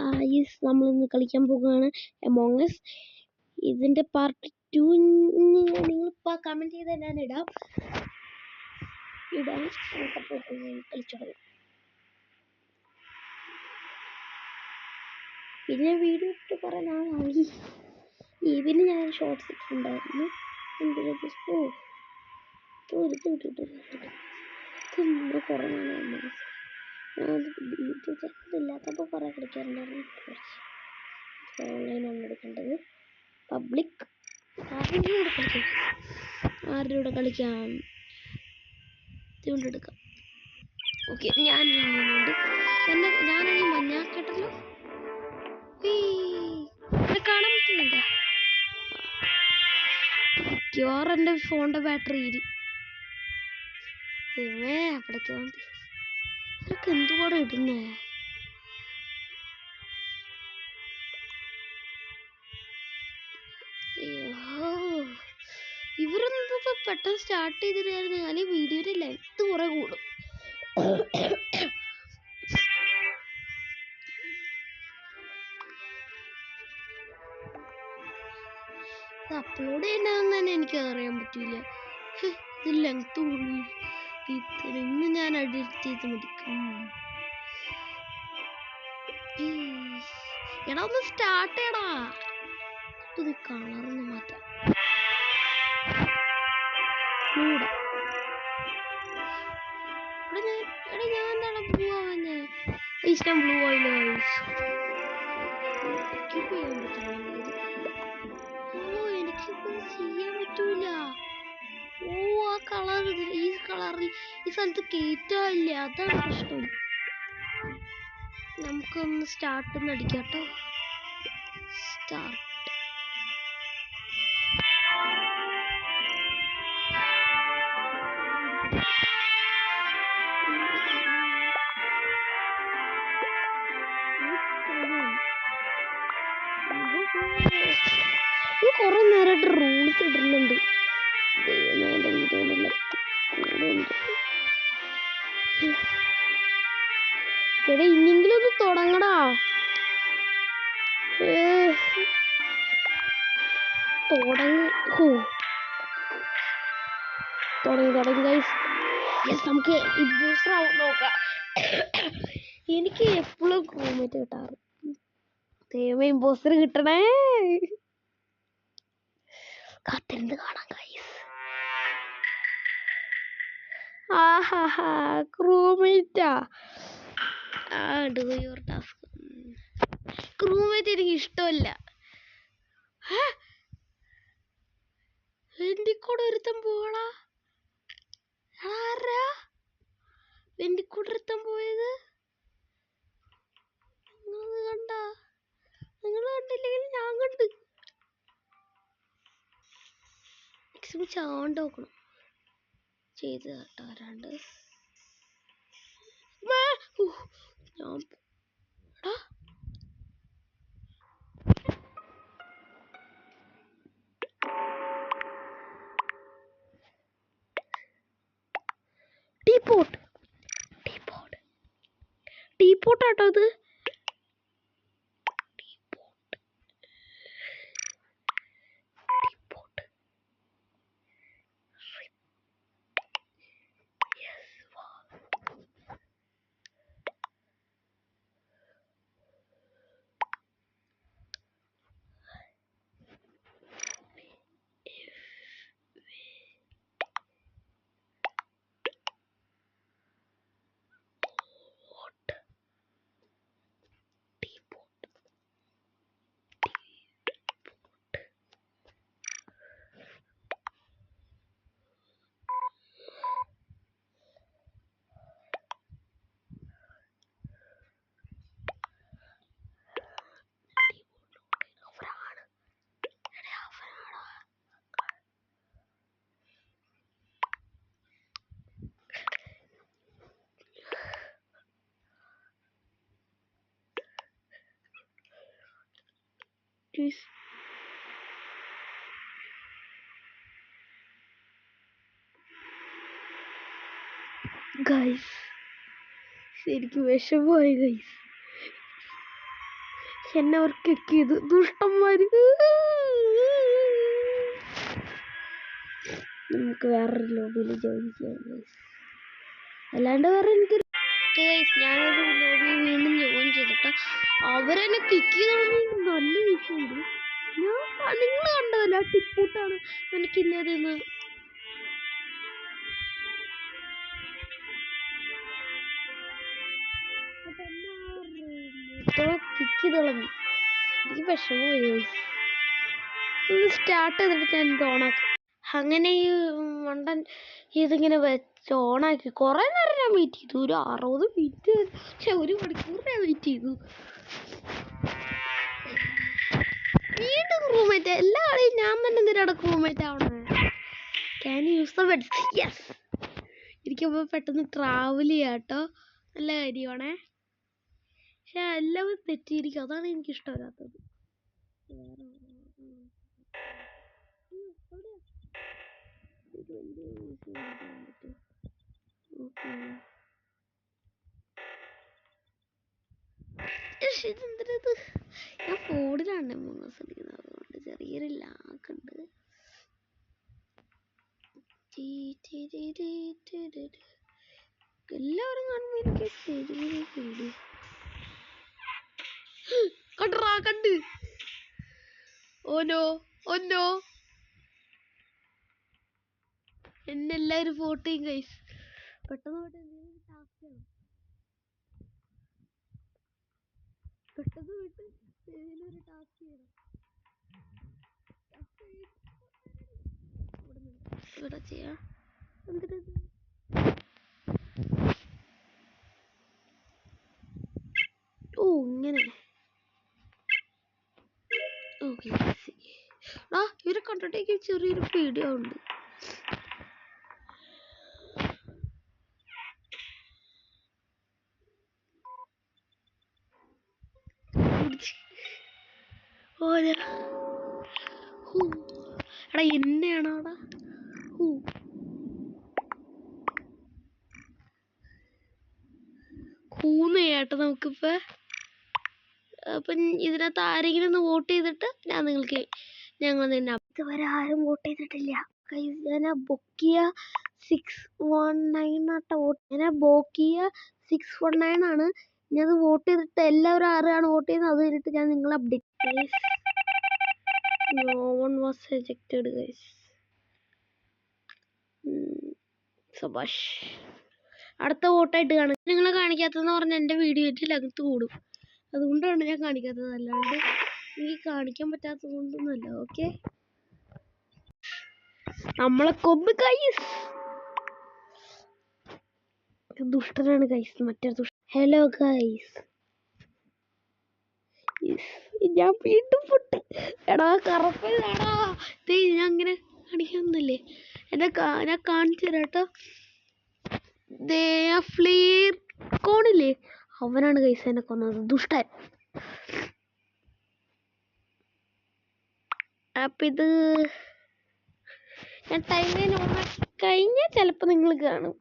Guys, നമ്മളിന്ന് കളിക്കാൻ പോകുകയാണ് Among Us. ഇതിന്റെ പാർട്ട് 2 നിങ്ങളിപ്പോൾ കമന്റ് ചെയ്താൽ ഞാൻ ഇടാം. കളിച്ചോളൂ. പിന്നെ വീഡിയോ ഇട്ട് കുറെ നാളായി. ഇതിന് ഞാൻ ഷോർട്സ് ഇട്ടിട്ടുണ്ടായിരുന്നു. കുറെ നാളായി ഇല്ലാത്തപ്പോൾ കുറെ കളിക്കാറുണ്ടായിരുന്നു. ഓൺലൈനാണ് എടുക്കേണ്ടത്. പബ്ലിക് ആരുടെ കൂടെ കളിക്കാം? എടുക്കാം. ഓക്കെ, ഞാൻ ഞാനാണെങ്കിൽ മഞ്ഞാക്കട്ടല്ലോ കാണാൻ പറ്റുന്നുണ്ടോ? മിക്കവാറും എൻ്റെ ഫോണിൻ്റെ ബാറ്ററി അവിടേക്ക് ഇതൊക്കെ എന്തുകൂടെ ഇടുന്നേ? ഇവരൊന്നും പെട്ടെന്ന് സ്റ്റാർട്ട് ചെയ്തിട്ടായിരുന്നു. ഞാൻ ഈ വീഡിയോയുടെ ലെങ്ത് കുറെ കൂടും. അപ്ലോഡ് ചെയ്യണമെന്ന് തന്നെ എനിക്ക് അറിയാൻ പറ്റില്ല. ഇത് ലെങ്ത് കൂടും. ഇന്ന് ഞാൻ എഡിറ്റ് ചെയ്ത് മടിക്കും. എടാ ഒന്ന് സ്റ്റാർട്ട് ചെയ്യടാ. ഇത് കളറൊന്ന് മാറ്റാം. ഞാൻ എന്താണ് ബ്ലൂ ആവുന്നേ? ഇഷ്ടം ബ്ലൂ ആയില്ല. എനിക്കിപ്പോൾ ചെയ്യാൻ പറ്റൂല. ആ കളർ ഈ കളറിൽ ഈ സ്ഥലത്ത് കേറ്റില്ല. അതാണ് പ്രശ്നം. നമുക്കൊന്ന് സ്റ്റാർട്ട് അടിക്കാം കേട്ടോ. സ്റ്റാർട്ട്. കുറെ നേരമായിട്ട് റൂൾസ് ഇടുന്നുണ്ട്. എടാ ഇനിയെങ്കിലും ഒന്ന് തുടങ്ങടാ. തുടങ്ങി ഗൈസ്. നമുക്ക് ഇംപോസ്റ്റർ ആവും നോക്കാം. എനിക്ക് എപ്പോഴും ക്രൂമേറ്റ് കിട്ടാറ്. ദൈവമേ, ഇംപോസ്റ്റർ കിട്ടണേ. കാത്തിരുന്ന് കാണാം ഗൈസ്. ആഹാ, ക്രൂമേറ്റാ. Do your task. ക്രൂമേറ്റ് എനിക്ക് ഇഷ്ടമല്ല. എന്റെ കൂടെ ഒരുത്തം പോളാ. ആരാ എന്റെ കൂടെ ഒരുത്തം പോയത്? നിങ്ങൾ കണ്ടില്ലെങ്കിൽ ഞാൻ കണ്ട്. ചാണ്ട് നോക്കണം ചെയ്ത് കേട്ടോ. ആരാണ്ട് ഞാൻ ടീപ്പോട്ടാട്ടോ ഇത്. ഗൈസ്, ശരിക്കും വിഷമമായി ഗൈസ്. എന്നെ അവർ കിക്ക് ചെയ്തു ദുഷ്ടന്മാര്. നമുക്ക് വേറൊരു ലോബിയിൽ ജോയിൻ ചെയ്യാം. അല്ലാണ്ട് വേറെ എനിക്കൊരു ഞാനൊരു ലോബി വീണ്ടും ജോയിൻ ചെയ്തിട്ട് അവരെന്നെ കിക്ക് ചെയ്ത് നല്ല വിഷയമുണ്ട്. നിങ്ങൾ കണ്ടതല്ല ടിപ്പൂട്ടാണ് എനിക്കില്ലതെന്ന്. കിക്ക് തുടങ്ങി. എനിക്ക് വിഷമം വരും. ഒന്ന് സ്റ്റാർട്ട് ചെയ്തിട്ട് ഞാൻ ഇത് ഓണാക്കും. അങ്ങനെ ഈ മണ്ടൻ ഇതിങ്ങനെ വെച്ച് ഓണാക്കി കുറേ നേരം ഞാൻ വെയിറ്റ് ചെയ്തു. ഒരു 60 മിനിറ്റ്, പക്ഷെ 1 മണിക്കൂർ ഞാൻ വെയിറ്റ് ചെയ്തു. വീണ്ടും റൂംമേറ്റ്. എല്ലാ കളിയും ഞാൻ തന്നെ എന്തിനടക്കും റൂംമേറ്റ് ആവണേ. Can use the bed? Yes. എനിക്കപ്പോൾ പെട്ടെന്ന് ട്രാവൽ ചെയ്യാം കേട്ടോ. നല്ല കാര്യമാണേ. പക്ഷെ എല്ലാവരും തെറ്റിയിരിക്കും. അതാണ് എനിക്കിഷ്ടം വരാത്തത്. ഇതെന്തത്? ഞാൻ ഫോണിലാണ് 3 ദിവസം ഇരിക്കുന്നത്. അതുകൊണ്ട് ചെറിയൊരു ലാഗുണ്ട്. എല്ലാവരും കാണുമ്പോൾ എനിക്ക് പേടി. കണ്ടാ കണ്ട്. ഓനോ ഒന്നോ എന്നെ എല്ലാവരും വോട്ട് ചെയ്യും ഗൈസ്. പെട്ടെന്ന് പോയിട്ട് എന്തെങ്കിലും ടാസ്ക് ചെയ്യണം. പെട്ടെന്ന് പോയിട്ട് ഏതെങ്കിലും ഒരു ടാസ്ക് ചെയ്യണം. ഇവിടെ ചെയ്യാം. എന്തിനത്? ഓ ഇങ്ങനെ. ഓക്കെ. ഇവരെ കണ്ടിട്ടേക്ക് ചെറിയൊരു പേടിയുണ്ട്. എടാ എന്നെയാണോ അവിടെ? കൂന്നേട്ടോ നമുക്കിപ്പോ. അപ്പം ഇതിനകത്ത് ആരെങ്കിലും ഒന്ന് വോട്ട് ചെയ്തിട്ട് ഞങ്ങൾ തന്നെ. ഇതുവരെ ആരും വോട്ട് ചെയ്തിട്ടില്ല. ഞാൻ ബൊക്കിയ 619 ആട്ട വോട്ട്. ഞാൻ ബോക്കിയ 619 ആണ്. ഞാൻ അത് വോട്ട് ചെയ്തിട്ട് എല്ലാവരും ആരാണ് വോട്ട് ചെയ്യുന്നത് അത് കഴിഞ്ഞിട്ട് ഞാൻ നിങ്ങളെ update. No one was ejected guys. സബാഷ്. അടുത്ത വോട്ടായിട്ട് കാണും. നിങ്ങളെ കാണിക്കാത്തതെന്ന് പറഞ്ഞാൽ എൻ്റെ വീഡിയോയിൽ ലെങ്ത് കൂടും. അതുകൊണ്ടാണ് ഞാൻ കാണിക്കാത്തത്. അല്ലാണ്ട് എനിക്ക് കാണിക്കാൻ പറ്റാത്തത് കൊണ്ടൊന്നുമല്ല. ഓക്കെ, നമ്മളെ കൊന്ന് ഗൈസ്. ദുഷ്ടനാണ് ഗൈസ്, മറ്റൊരു ദുഷ്ട. ഹലോ ഗൈസ്, ഞാൻ വീണ്ടും പൊട്ട്. എടാ കറപ്പടാ. ഞാൻ അങ്ങനെ കാണിക്കുന്നില്ലേ? ഞാൻ കാണിച്ചു തരാം കേട്ടോ. ഫ്ലീർ കോണില്ലേ, അവനാണ് ഗൈസ് എന്നെ കൊന്നത്. ദുഷ്ടൻ. അപ്പം ഇത് ഞാൻ ടൈം ലൈൻ ഓണാക്കി കഴിഞ്ഞാൽ ചിലപ്പോൾ നിങ്ങൾ കാണും.